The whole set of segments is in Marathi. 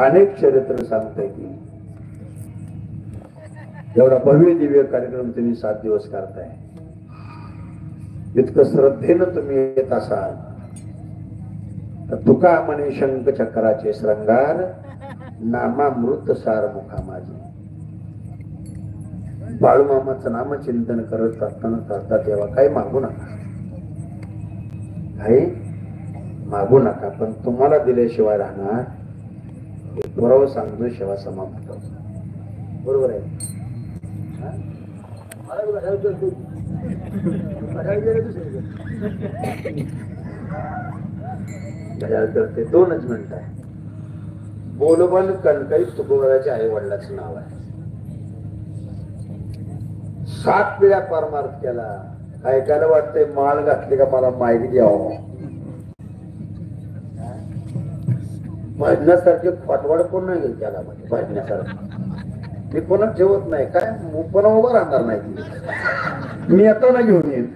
अनेक चरित्र सांगताय की एवढा भव्य दिव्य कार्यक्रम तुम्ही 7 दिवस करताय, इतकं श्रद्धेनं तुम्ही येत असाल तर तुका म्हणे शंख चक्राचे श्रंगार, नामामृत सार मुखा माझे. बाळूमामाचं नामचिंतन करत असताना करता तेव्हा काही मागू नका, काही मागू नका, पण तुम्हाला दिल्याशिवाय राहणार एक पुरावा सांगतो शिवा समाप्त. बरोबर आहे. करते 2च मिनिट आहे. बोलबन कणकईत तुकोबाराच्या आई वडिलांचं नाव आहे. 7 पिढ्या परमार्थ केला. ऐकायला वाटतंय माळ घातली का मला माहिती द्यावं. भजनासारखे खोटवाड कोण नाही गेल त्याला, म्हणजे भजनासारखं मी कोणाच ठेवत नाही. काय पण उभं राहणार नाही, मी आता ना घेऊन येईन.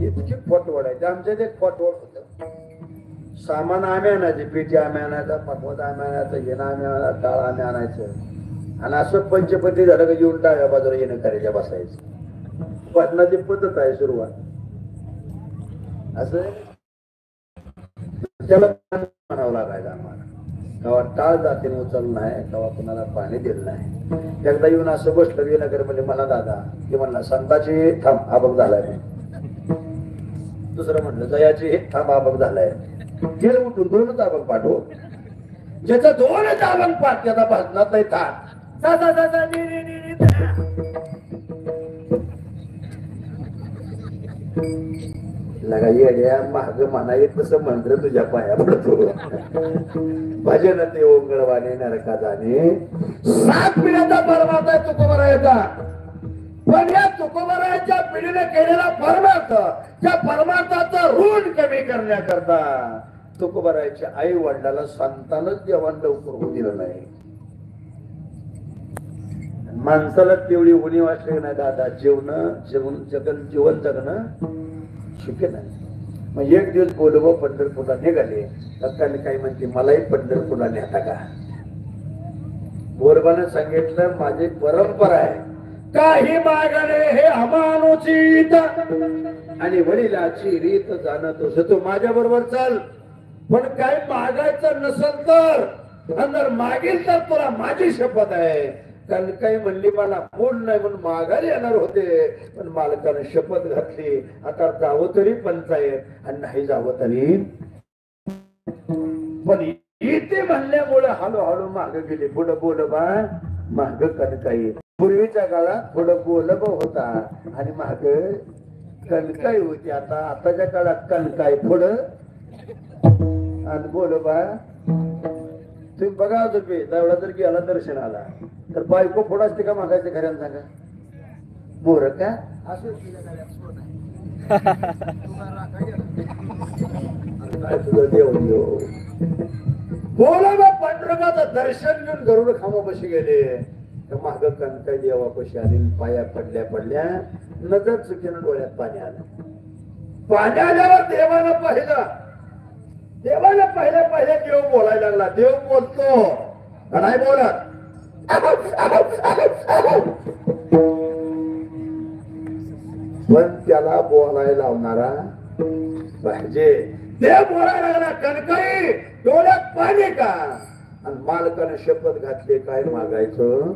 इतकी खोटवड आहे. आमच्या ते खोटवड होत. सामान आम्ही आणायचे, पिठी आम्ही आणायचा, पकवत आम्ही आणायचं, येणं आम्ही आणायचं, डाळ आम्ही आणायचं, आणि असं पंचपती झालं का येऊन डाव्या बाजूला येणं करायच्या बसायचं. भजनाची पद्धत आहे सुरुवात. असं त्याला म्हणावं लागायचं आम्हाला. कवा टाळ जातीने उचललं नाही, कवा कुणाला पाणी दिलं नाही. एकदा येऊन असं बसलं विनाकर म्हणजे मला दादा की म्हणला संताची थांब आबक झालाय. दुसरं म्हणलं जयाची थांब आबक झालाय. गेलं उठून 2च आबक पाठव. ज्याचा 2च आबक पाठ त्याचा भाजनात नाही थांब. लगा येड्या महाग म्हणाय तसं मंत्र तुझ्या पाया पडतो. भजन ते ओंगळवाने नरका जाणे. 7 पिढ्याचा परमार्थ आहे तुकोबारायाचा. पण या तुकोबारायाच्या पिढीने केलेला परमार्थ, त्या परमार्थाचं ऋण कमी करण्याकरता तुकोबारायाच्या आई वडिलाला संतानच जेवण लवकर होऊ दिलं नाही. माणसाला तेवढी उणीव असली नाही दादा, जीवन जगणं शक्य नाही. मग एक दिवस बोलव पंढरपूरला निघाले. त्यांनी काही म्हणते मलाही पंढरपूरला नेता का. बोरबाने सांगितलं माझी परंपरा आहे, काही मागणे हे अमानुचित आणि वडिलाची रीत जाणतोस तू माझ्या बरोबर चाल. पण काय मागायचं नसेल तर मागील तर तुला माझी शपथ आहे. कारण काही म्हणली मला कोण नाही म्हणून माघारी येणार होते, पण मालकाने शपथ घातली आता जावं तरी पंचायत आणि नाही जावं तरी. पण इथे म्हणल्यामुळे हळूहळू माग गेले. पुढं बोलबा माग कणकाई. पूर्वीच्या काळात पुढं बोलबा होता आणि माग कणकाई होती. आताच्या काळात कणकाई पुढं आणि बोलबा. तुम्ही बघा तुम्ही एवढा जर गेला दर्शनाला तर बायको पुढं असते का मागायचे खऱ्यानं सांगा. मोर का असं बोला पांडुरंगाचं दर्शन घेऊन गरुड खांबापाशी गेले तर माग कणकाई देवापाशी आली. पाया पडल्या नजर चुकीनं डोळ्यात पाणी आलं. पाणी आल्यावर देवानं पहिल्या देव बोलायला लागला. देव बोलतो नाही बोलत. पण त्याला बोलायला लावणारा पाहिजे. देव बोलायला लागला कणकाई डोळ्यात पाणी का. आणि मालकाने शपथ घातली काय मागायचं